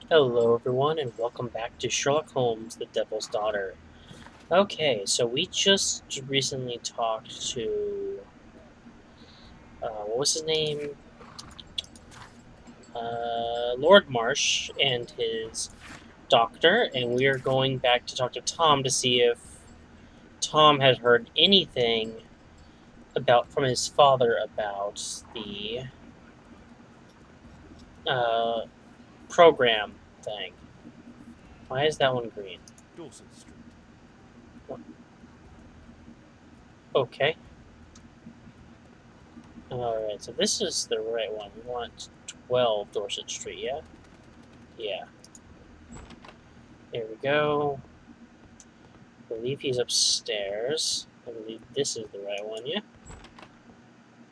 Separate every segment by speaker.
Speaker 1: Hello, everyone, and welcome back to Sherlock Holmes, the Devil's Daughter. Okay, so we just recently talked to, what was his name? Lord Marsh and his doctor, and we are going back to talk to Tom to see if Tom had heard anything from his father about the uh, program thing. Why is that one green?
Speaker 2: Dorset Street.
Speaker 1: Okay. Alright, so this is the right one. We want 12 Dorset Street, yeah? Yeah. There we go. I believe he's upstairs. I believe this is the right one, yeah?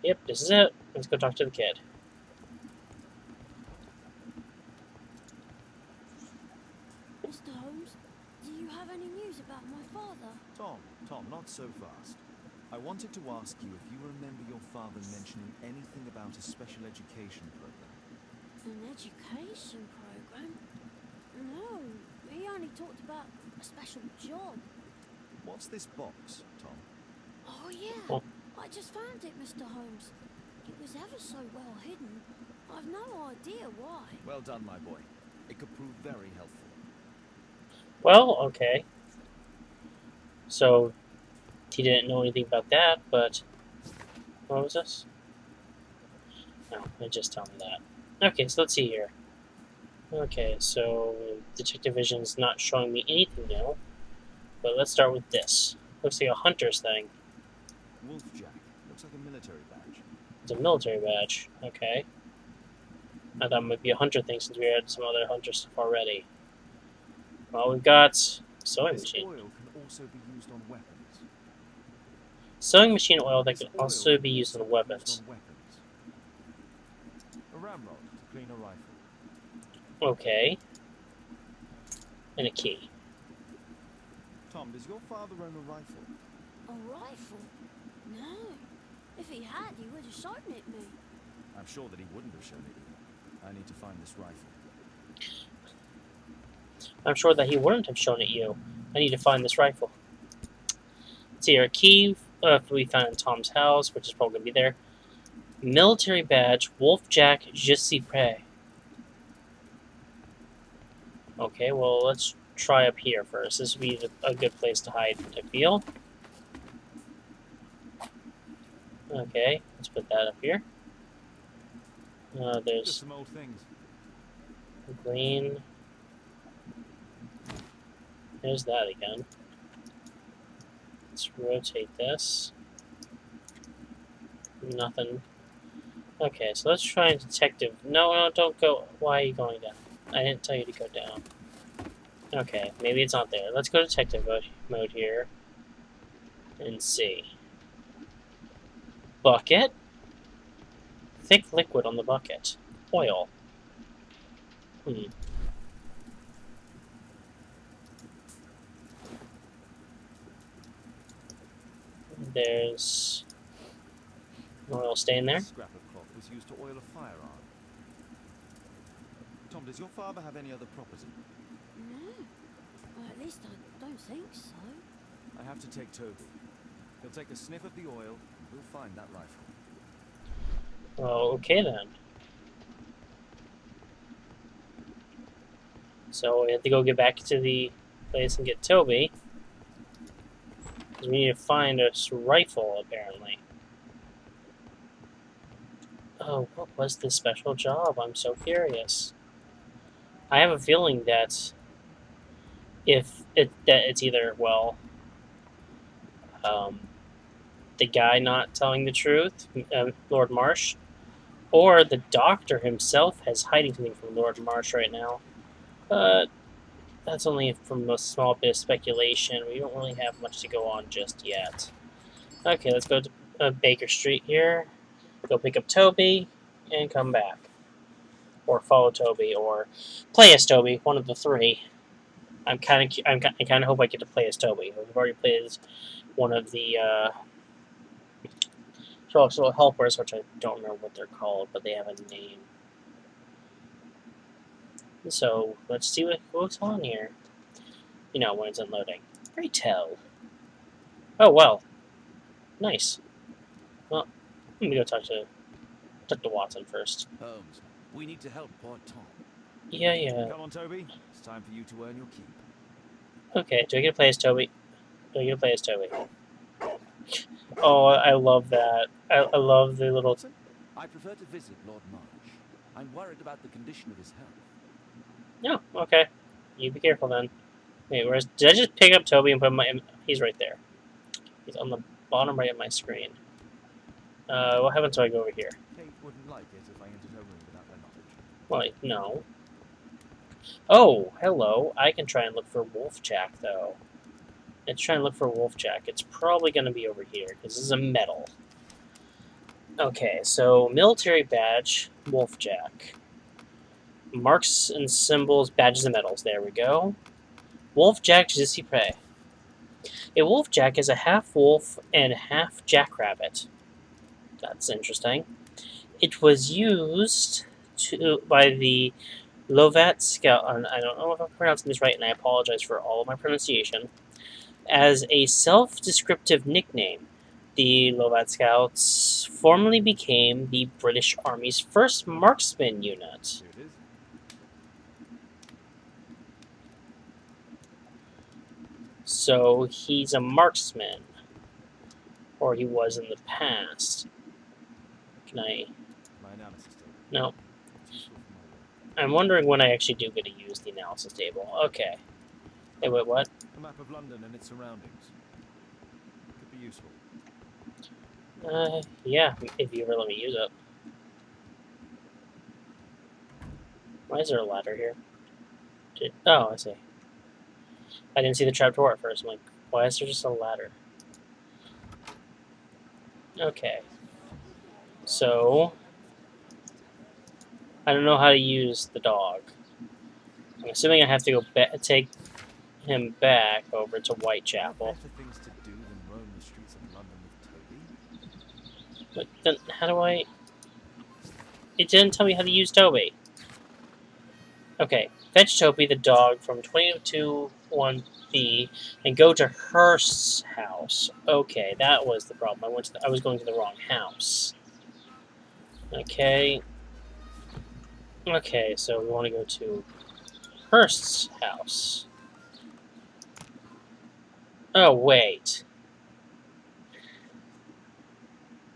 Speaker 1: Yep, this is it. Let's go talk to the kid.
Speaker 3: Mr. Holmes, do you have any news about my father?
Speaker 2: Tom, not so fast. I wanted to ask you if you remember your father mentioning anything about a special education program.
Speaker 3: An education program? No, he only talked about a special job.
Speaker 2: What's this box, Tom?
Speaker 3: Oh, yeah.
Speaker 1: Oh,
Speaker 3: I just found it, Mr. Holmes. It was ever so well hidden. I've no idea why.
Speaker 2: Well done, my boy. It could prove very helpful.
Speaker 1: well, okay. So, he didn't know anything about that, but... What was this? No, it just told me that. Okay, so let's see here. Okay, so Detective Vision's not showing me anything new, but let's start with this. Looks like a hunter's thing.
Speaker 2: Wolfjack. Looks like a military badge.
Speaker 1: It's a military badge. Okay. I thought it might be a hunter thing since we had some other hunter stuff already. Well, we've got sewing
Speaker 2: This
Speaker 1: machine.
Speaker 2: oil can also be used on weapons.
Speaker 1: Sewing machine oil that
Speaker 2: This
Speaker 1: can
Speaker 2: oil
Speaker 1: also
Speaker 2: can
Speaker 1: be used
Speaker 2: also
Speaker 1: on
Speaker 2: be used
Speaker 1: weapons.
Speaker 2: on weapons. A ramrod to clean a rifle.
Speaker 1: Okay. And a key.
Speaker 2: Tom, does your father own a rifle?
Speaker 3: A rifle? No. If he had, he would have shown it me.
Speaker 2: I'm sure that he wouldn't have shown it you. I need to find this rifle.
Speaker 1: I'm sure that he wouldn't have shown it you. I need to find this rifle. Let's see here. A key we found in Tom's house, which is probably going to be there. Military badge. Wolfjack Je suis prêt. Okay, well, let's try up here first. This would be a good place to hide, I feel. Okay, let's put that up here.
Speaker 2: Just
Speaker 1: There's
Speaker 2: some old things.
Speaker 1: green. There's that again. Let's rotate this. Nothing. Okay, so let's try and detective. No, don't go. Why are you going down? I didn't tell you to go down. Okay, maybe it's not there. Let's go detective mode here and see. Bucket. Thick liquid on the bucket. Oil. There's an oil stain there.
Speaker 2: This scrap of cloth was used to oil a firearm. Tom, does your father have any other property?
Speaker 3: No. Well, at least I don't think so.
Speaker 2: I have to take Toby. He'll take a sniff of the oil, and we'll find that rifle.
Speaker 1: Oh, okay then. So we have to go get back to the place and get Toby. Because we need to find a rifle, apparently. Oh, what was this special job? I'm so curious. I have a feeling that it's either, well, um, the guy not telling the truth, Lord Marsh, or the doctor himself has hiding something from Lord Marsh right now. But that's only from a small bit of speculation. We don't really have much to go on just yet. Okay, let's go to Baker Street here. Go pick up Toby and come back. Or follow Toby, or play as Toby, one of the three. I kind of hope I get to play as Toby. We've already played as one of the Sherlock's little helpers, which I don't remember what they're called, but they have a name. So let's see what goes on here. You know, when it's unloading. Pray tell. Oh, well. Nice. Well, let me go talk to Watson first.
Speaker 2: Holmes, we need to help poor Tom.
Speaker 1: Yeah.
Speaker 2: Come on, Toby. It's time for you to earn your keep.
Speaker 1: Okay, do I get to play as Toby? Do I get to play as Toby? Oh, I love that. I love the little...
Speaker 2: Watson, I prefer to visit Lord March. I'm worried about the condition of his health.
Speaker 1: No, okay. You be careful then. Wait, where's... Did I just pick up Toby and put him my... He's right there. He's on the bottom right of my screen. What happens if I go over here?
Speaker 2: Kate wouldn't like it if I entered her room without their knowledge.
Speaker 1: Well, no. Oh, hello. I can try and look for Wolfjack, though. Let's try and look for Wolfjack. It's probably going to be over here, because this is a medal. Okay, so military badge, Wolfjack. Marks and symbols, badges and medals. There we go. Wolfjack Jizzy Prey. A Wolfjack is a half wolf and half jackrabbit. That's interesting. It was used by the Lovat Scout. I don't know if I'm pronouncing this right, and I apologize for all of my pronunciation. As a self-descriptive nickname, the Lovat Scouts formerly became the British Army's first marksman unit.
Speaker 2: Here it is.
Speaker 1: So he's a marksman, or he was in the past. Can I?
Speaker 2: My analysis table.
Speaker 1: No.
Speaker 2: It's useful for my work.
Speaker 1: I'm wondering when I actually do get to use the analysis table. Okay. Hey, wait, what?
Speaker 2: A map of London and its surroundings. Could be useful.
Speaker 1: Yeah, if you ever let me use it. Why is there a ladder here? Oh, I see. I didn't see the trapdoor at first. I'm like, why is there just a ladder? Okay. So, I don't know how to use the dog. I'm assuming I have to go take him back over to Whitechapel.
Speaker 2: Better things to do than roam the streets of London with Toby.
Speaker 1: But then, how do I... It didn't tell me how to use Toby. Okay, fetch Toby the dog from 221B and go to Hurst's house. Okay, that was the problem. I was going to the wrong house. Okay. Okay, so we want to go to Hurst's house. Oh, wait.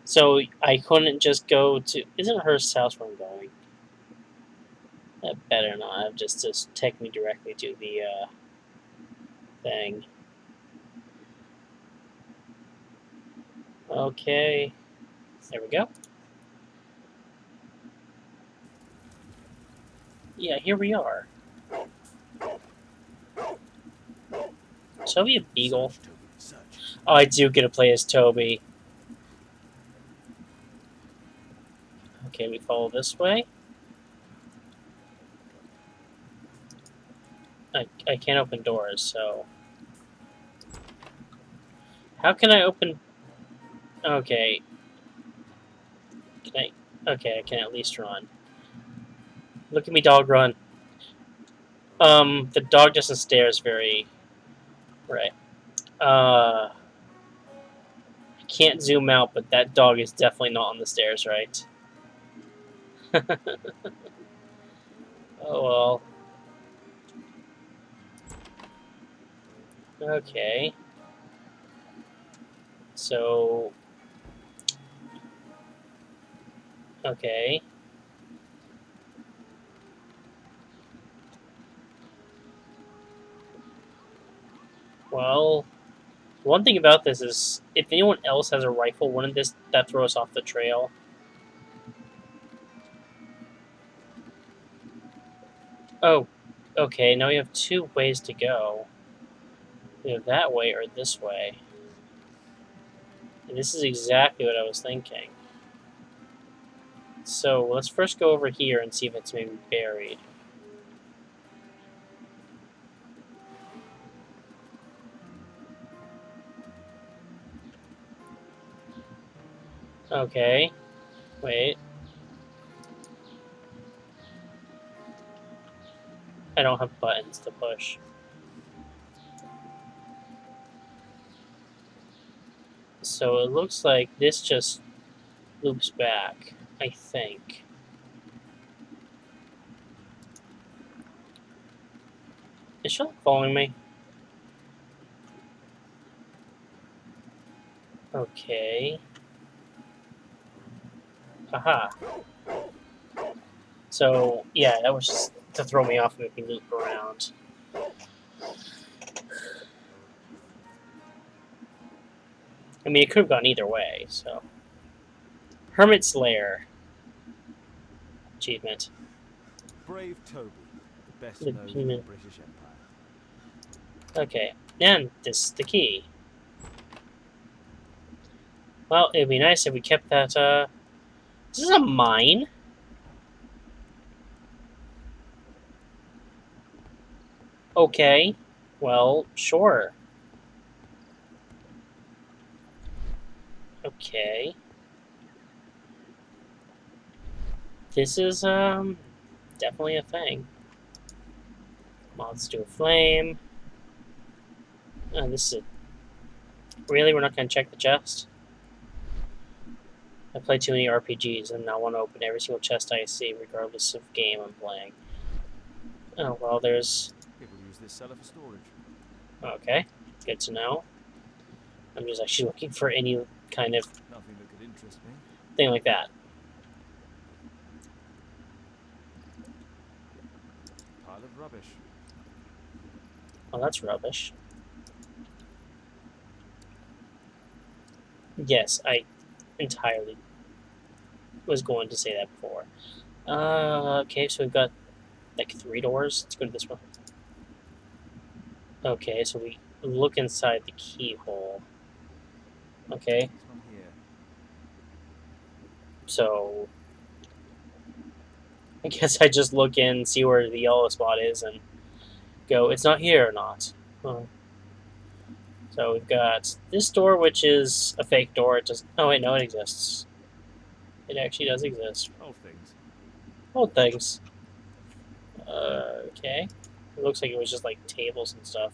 Speaker 1: So I couldn't just go to... Isn't Hurst's house where I'm going? That better not have just take me directly to the thing. Okay. There we go. Yeah, here we are. Toby a beagle?
Speaker 2: Search, Toby, search.
Speaker 1: Oh, I do get to play as Toby. Okay, we follow this way. I can't open doors, so... How can I open... Okay. Can I... Okay, I can at least run. Look at me, dog, run. The dog doesn't stairs very... Right. I can't zoom out, but that dog is definitely not on the stairs, right? Oh, well. Okay. So... Okay. Well, one thing about this is, if anyone else has a rifle, wouldn't that throw us off the trail? Oh, okay, now we have two ways to go. Either that way or this way. And this is exactly what I was thinking. So, let's first go over here and see if it's maybe buried. Okay. Wait. I don't have buttons to push. So it looks like this just loops back, I think. Is Sherlock following me? Okay. Aha. So, yeah, that was just to throw me off and make me loop around. I mean, it could have gone either way, so. Hermit's Lair. Achievement.
Speaker 2: Brave Toby, the best
Speaker 1: The
Speaker 2: known in the
Speaker 1: human.
Speaker 2: British Empire.
Speaker 1: Okay. And this is the key. Well, it'd be nice if we kept that, This is a mine? Okay. Well, sure. Okay. This is, definitely a thing. Come on, let's do a flame. This is really? We're not going to check the chest? I play too many RPGs and I want to open every single chest I see, regardless of game I'm playing. Oh, well, there's...
Speaker 2: People use this cellar for storage.
Speaker 1: Okay, good to know. I'm just actually looking for any kind of
Speaker 2: Nothing that could interest me.
Speaker 1: thing like that.
Speaker 2: Pile of rubbish.
Speaker 1: Oh, that's rubbish. Yes, I entirely was going to say that before. Okay, so we've got like 3 doors. Let's go to this one. Okay, so we look inside the keyhole. Okay,
Speaker 2: This one here.
Speaker 1: so I guess I just look in, see where the yellow spot is, and go, it's not here or not. Oh. So we've got this door, which is a fake door. It does. Oh wait, no, it exists. It actually does exist.
Speaker 2: Old things.
Speaker 1: Old things. Okay. It looks like it was just like tables and stuff.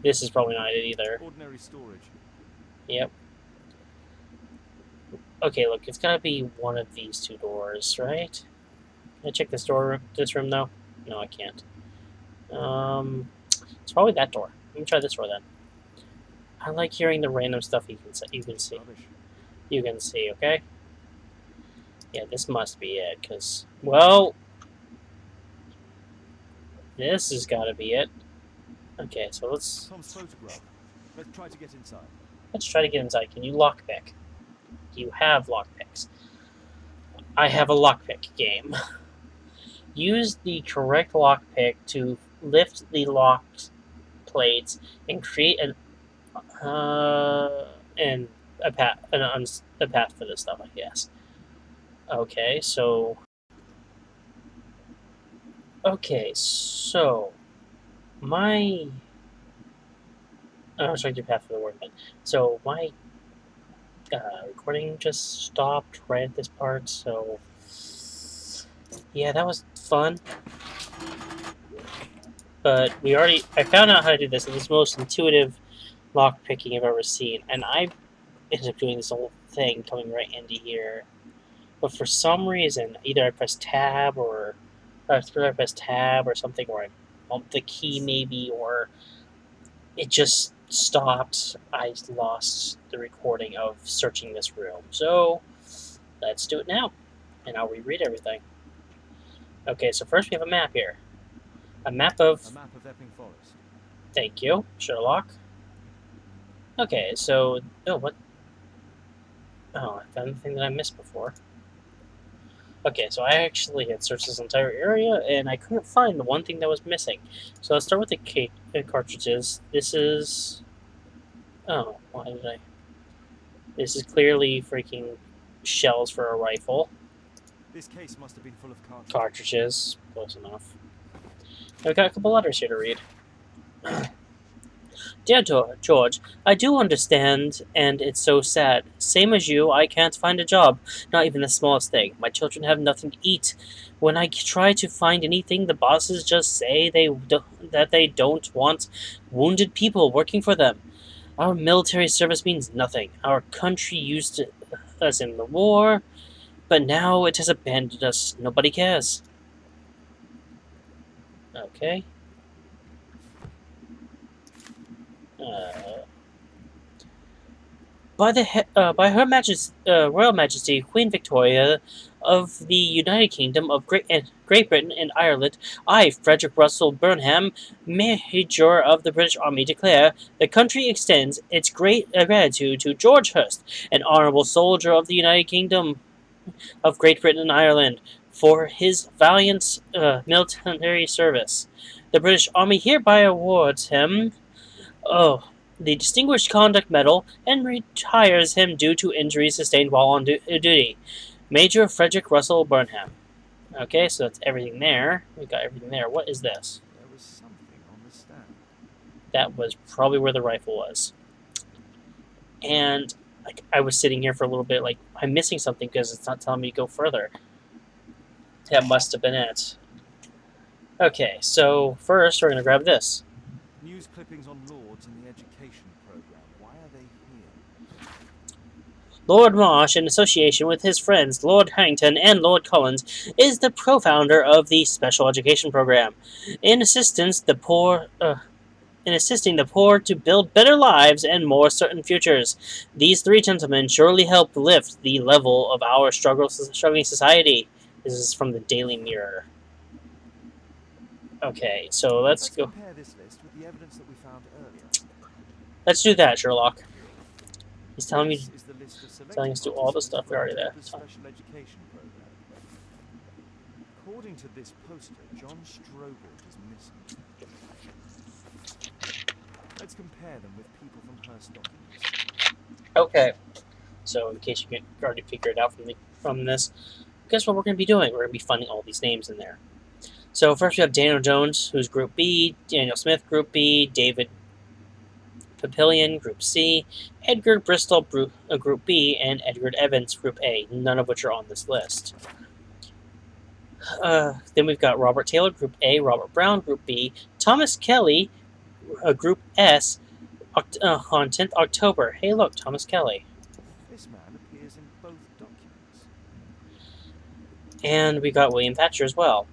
Speaker 1: This is probably not it either.
Speaker 2: Ordinary storage.
Speaker 1: Yep. Okay, look, it's gotta be one of these 2 doors, right? Can I check this door, this room though? No, I can't. It's probably that door. Let me try this door then. I like hearing the random stuff you can see.
Speaker 2: Rubbish.
Speaker 1: You can see, okay? Yeah, this must be it, because, well, this has got to be it. Okay, so let's
Speaker 2: Tom's photograph. Let's try to get inside.
Speaker 1: try to get inside. Can you lockpick? You have lockpicks. I have a lockpick game. Use the correct lockpick to lift the locked plates and create a path for this stuff, I guess. Okay, so my I was trying to do path for the word, but so my recording just stopped right at this part. So yeah, that was fun. But I found out how to do this, and it's the most intuitive lock picking I've ever seen, and I ended up doing this whole thing coming right into here. But for some reason, either I pressed tab or something, or I bumped the key maybe, or it just stopped. I lost the recording of searching this room. So let's do it now, and I'll reread everything. Okay, so first we have a map here. A map of
Speaker 2: Epping Forest.
Speaker 1: Thank you, Sherlock. Okay, so what? Oh, I found the thing that I missed before. Okay, so I actually had searched this entire area, and I couldn't find the one thing that was missing. So let's start with the cartridges. This is... Oh, why did I... This is clearly freaking shells for a rifle.
Speaker 2: This case must have been full of cartridges.
Speaker 1: Cartridges. Close enough. I've got a couple letters here to read. Dear George, I do understand, and it's so sad. Same as you, I can't find a job, not even the smallest thing. My children have nothing to eat. When I try to find anything, the bosses just say that they don't want wounded people working for them. Our military service means nothing. Our country used us in the war, but now it has abandoned us. Nobody cares. Okay. Uh, by Her Majesty, Royal Majesty Queen Victoria of the United Kingdom of Great Britain and Ireland, I, Frederick Russell Burnham, Major of the British Army, declare the country extends its great gratitude to George Hurst, an honourable soldier of the United Kingdom of Great Britain and Ireland, for his valiant military service. The British Army hereby awards him the Distinguished Conduct Medal and retires him due to injuries sustained while on duty. Major Frederick Russell Burnham. Okay, so that's everything there. We got everything there. What is this?
Speaker 2: There was something on the stand.
Speaker 1: That was probably where the rifle was. And I was sitting here for a little bit, like, I'm missing something because it's not telling me to go further. That must have been it. Okay, so first we're going to grab this.
Speaker 2: News clippings on lords in the education program. Why are they here?
Speaker 1: Lord Marsh, in association with his friends Lord Harrington and Lord Collins, is the pro-founder of the Special Education Program. In assisting the poor to build better lives and more certain futures. These three gentlemen surely help lift the level of our struggling society. This is from the Daily Mirror. Okay, so let's go.
Speaker 2: Compare this list with the evidence that we found earlier.
Speaker 1: Let's do that, Sherlock. He's telling me,
Speaker 2: This is the list of selected
Speaker 1: telling us to do all the
Speaker 2: participants
Speaker 1: stuff we
Speaker 2: for
Speaker 1: already
Speaker 2: the
Speaker 1: there.
Speaker 2: special education program. According to this poster, John Strobel is missing. Let's compare them with people from Hearst documents.
Speaker 1: Okay, so in case you can already figure it out from this, guess what we're going to be doing? We're going to be finding all these names in there. So first we have Daniel Jones, who's Group B, Daniel Smith, Group B, David Papillion, Group C, Edgar Bristol, Group B, and Edgar Evans, Group A, none of which are on this list. Then we've got Robert Taylor, Group A, Robert Brown, Group B, Thomas Kelly, Group S, on 10th October. Hey look, Thomas Kelly.
Speaker 2: This man appears in both documents.
Speaker 1: And we got William Thatcher as well.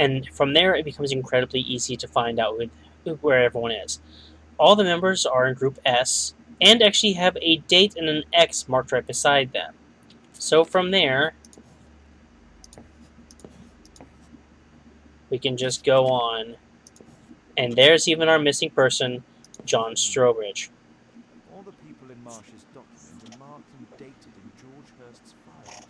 Speaker 1: And from there, it becomes incredibly easy to find out where everyone is. All the members are in Group S, and actually have a date and an X marked right beside them. So from there, we can just go on. And there's even our missing person, John Strobridge.
Speaker 2: All the people in Marsh's document are marked and dated in George Hurst's files.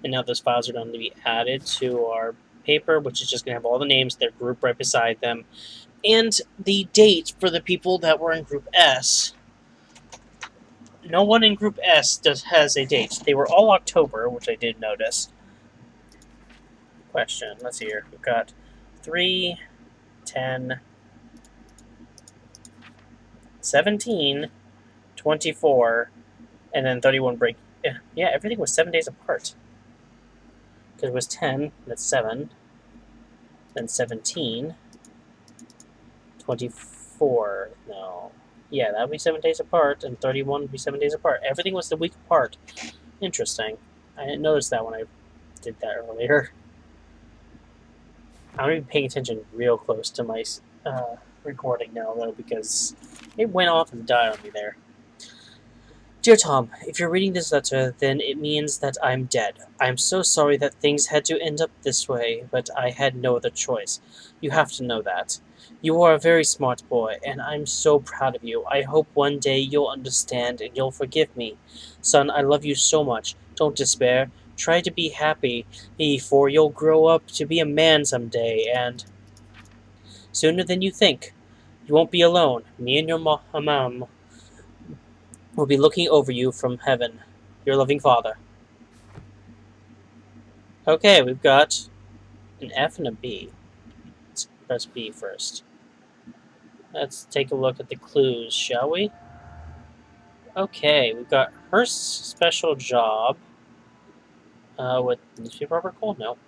Speaker 1: And now those files are going to be added to our paper, which is just going to have all the names, their group right beside them, and the date for the people that were in Group S. No one in Group S has a date. They were all October, which I did notice. Question. Let's see here. We've got 3, 10, 17, 24, and then 31 break. Yeah, everything was 7 days apart. Because it was 10, that's 7, then 17, 24, no. Yeah, that would be 7 days apart, and 31 would be 7 days apart. Everything was the week apart. Interesting. I didn't notice that when I did that earlier. I'm going to be paying attention real close to my recording now, though, because it went off and died on me there. Dear Tom, if you're reading this letter, then it means that I'm dead. I'm so sorry that things had to end up this way, but I had no other choice. You have to know that. You are a very smart boy, and I'm so proud of you. I hope one day you'll understand and you'll forgive me. Son, I love you so much. Don't despair. Try to be happy, for you'll grow up to be a man someday, and sooner than you think. You won't be alone. Me and your mom will be looking over you from heaven. Your loving father. Okay, we've got an F and a B. Let's press B first. Let's take a look at the clues, shall we? Okay, we've got her special job. With newspaper article? No.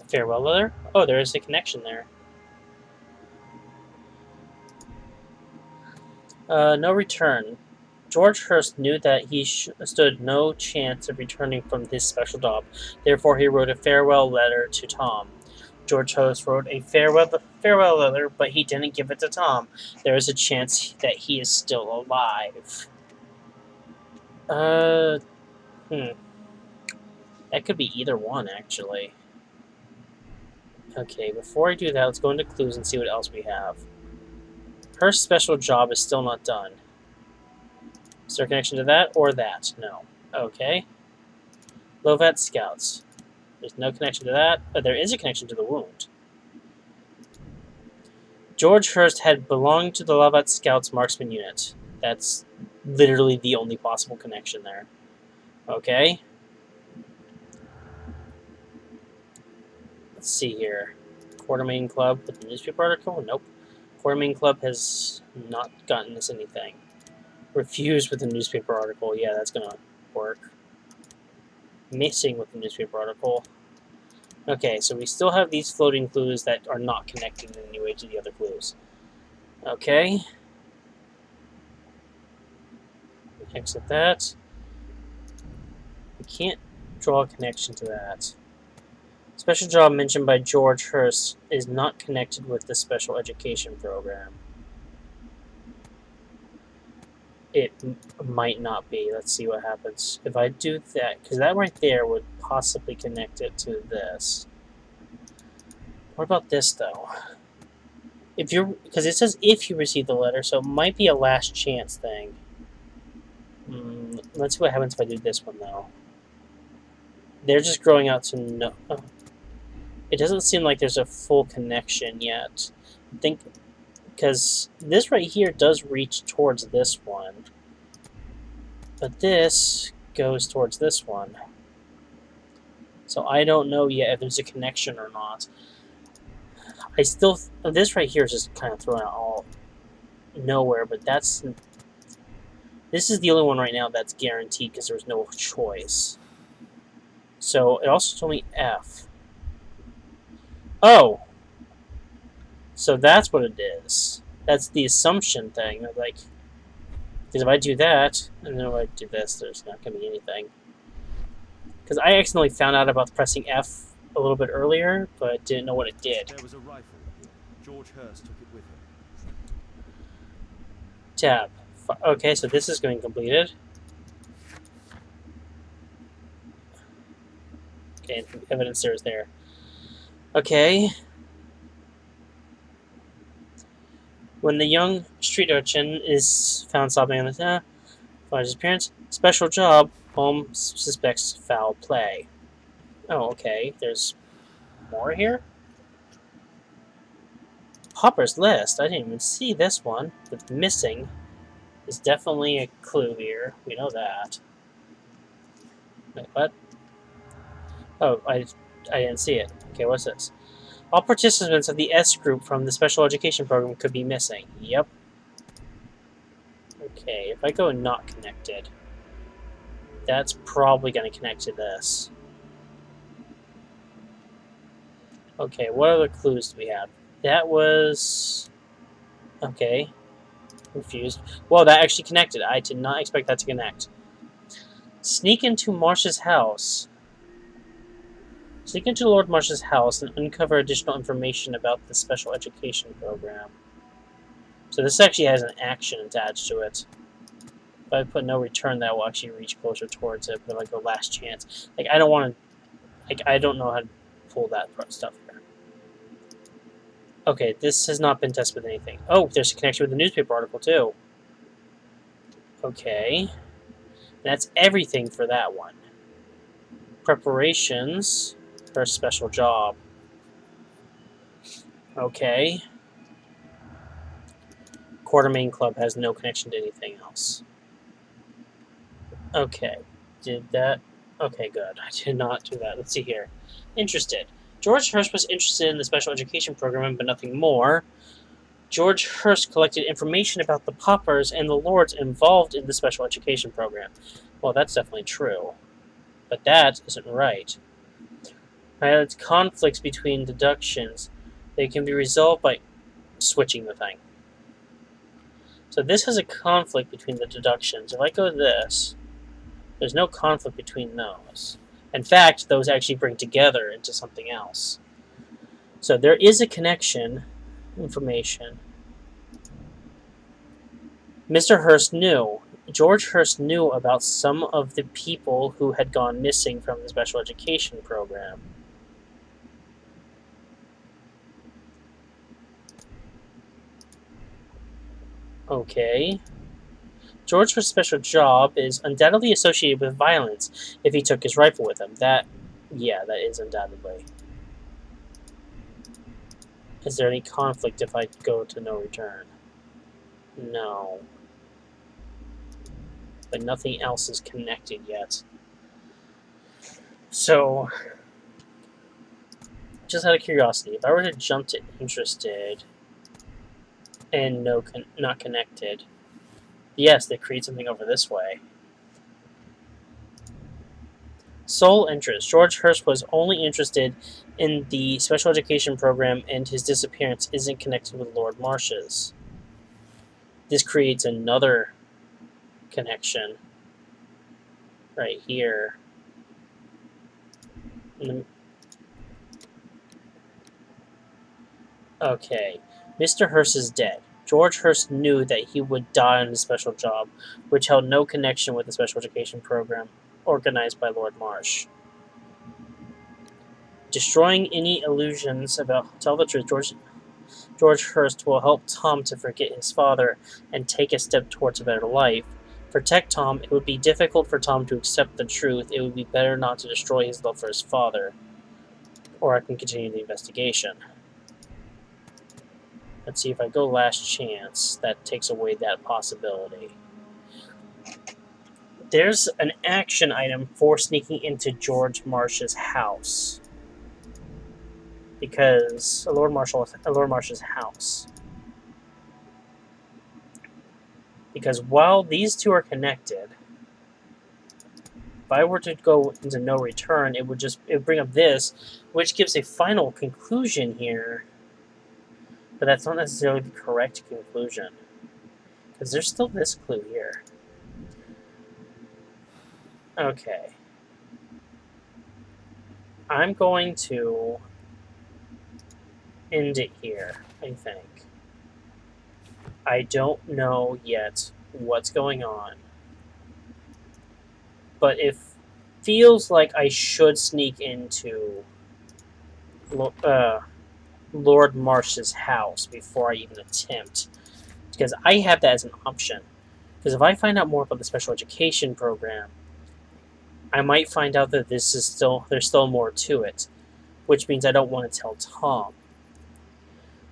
Speaker 1: Farewell letter? Oh, there is a connection there. No return. George Hurst knew that he stood no chance of returning from his special job. Therefore, he wrote a farewell letter to Tom. George Hurst wrote a farewell letter, but he didn't give it to Tom. There is a chance that he is still alive. Uh, That could be either one, actually. Okay, before I do that, let's go into clues and see what else we have. Her special job is still not done. Is there a connection to that or that? No. Okay. Lovat Scouts. There's no connection to that, but there is a connection to the wound. George Hurst had belonged to the Lovat Scouts marksman unit. That's literally the only possible connection there. Okay. Let's see here. Quartermain Club with the newspaper article? Nope. Quartermain Club has not gotten us anything. Refused with the newspaper article. Yeah, that's gonna work. Missing with the newspaper article. Okay, so we still have these floating clues that are not connected in any way to the other clues. Okay. Exit that. We can't draw a connection to that. Special job mentioned by George Hurst is not connected with the special education program. It might not be. Let's see what happens. If I do that, because that right there would possibly connect it to this. What about this, though? If you're, because it says if you receive the letter, so it might be a last chance thing. Let's see what happens if I do this one, though. They're just growing out to no. It doesn't seem like there's a full connection yet. I think because this right here does reach towards this one, but this goes towards this one. So I don't know yet if there's a connection or not. I still this right here is just kind of thrown out all nowhere, but this is the only one right now that's guaranteed because there's no choice. So it also told me F. Oh, so that's what it is. That's the assumption thing. Like, because if I do that, and then if I do this, there's not going to be anything. Because I accidentally found out about pressing F a little bit earlier, but didn't know what it did.
Speaker 2: There was a rifle here. George Hurst took it with him.
Speaker 1: Tab. Okay, so this is going completed. Okay, evidence there is there. Okay. When the young street urchin is found sobbing on the father's appearance, special job, Holmes suspects foul play. Oh, okay. There's more here? Popper's list. I didn't even see this one. But missing is definitely a clue here. We know that. Wait, what? Oh, I didn't see it. Okay, what's this? All participants of the S group from the special education program could be missing. Yep. Okay, if I go not connected, that's probably going to connect to this. Okay, what other clues do we have? That was... Okay. Confused. Well, that actually connected. I did not expect that to connect. Sneak into Marsh's house. Sneak into Lord Marsh's house and uncover additional information about the special education program. So this actually has an action attached to it. If I put no return, that will actually reach closer towards it, but like a last chance. Like, I don't want to... Like, I don't know how to pull that stuff here. Okay, this has not been tested with anything. Oh, there's a connection with the newspaper article, too. Okay. That's everything for that one. Preparations for a special job. Okay. Quartermain Club has no connection to anything else. Okay. Did that... Okay, good. I did not do that. Let's see here. Interested. George Hurst was interested in the special education program, but nothing more. George Hurst collected information about the paupers and the lords involved in the special education program. Well, that's definitely true. But that isn't right. It's conflicts between deductions. They can be resolved by switching the thing. So this has a conflict between the deductions. If I go this, there's no conflict between those. In fact, those actually bring together into something else. So there is a connection, information. Mr. Hurst knew. George Hurst knew about some of the people who had gone missing from the special education program. Okay. George Hurst's special job is undoubtedly associated with violence if he took his rifle with him. That is undoubtedly. Is there any conflict if I go to no return? No. But nothing else is connected yet. So, just out of curiosity, if I were to jump to interested and not connected, yes, they create something over this way. Sole interest. George Hurst was only interested in the special education program, and his disappearance isn't connected with Lord Marsh's. This creates another connection right here. Okay, Mr. Hurst is dead. George Hurst knew that he would die on his special job, which held no connection with the special education program organized by Lord Marsh. Destroying any illusions about tell the truth, George Hurst will help Tom to forget his father and take a step towards a better life. Protect Tom. It would be difficult for Tom to accept the truth. It would be better not to destroy his love for his father. Or I can continue the investigation. Let's see if I go last chance. That takes away that possibility. There's an action item for sneaking into George Marsh's house. Because Lord Marsh's house. Because while these two are connected, if I were to go into no return, it would bring up this, which gives a final conclusion here. But that's not necessarily the correct conclusion. Because there's still this clue here. Okay. I'm going to end it here, I think. I don't know yet what's going on. But it feels like I should sneak into Lord Marsh's house before I even attempt. Because I have that as an option. Because if I find out more about the special education program, I might find out that there's still more to it. Which means I don't want to tell Tom.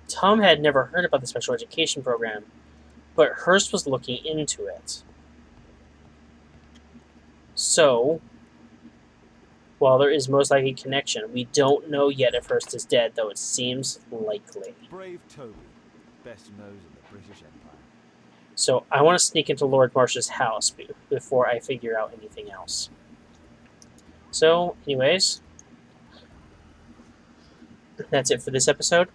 Speaker 1: Tom had never heard about the special education program, but Hurst was looking into it. So, while there is most likely connection, we don't know yet if Hurst is dead, though it seems likely.
Speaker 2: Brave Toby, best knows in the British Empire.
Speaker 1: So I want to sneak into Lord Marsh's house before I figure out anything else. So, anyways, that's it for this episode.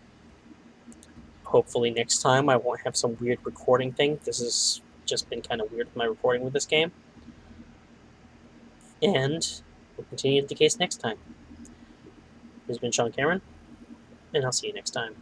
Speaker 1: Hopefully next time I won't have some weird recording thing. This has just been kind of weird with my recording with this game. And we'll continue the case next time. This has been Sean Cameron, and I'll see you next time.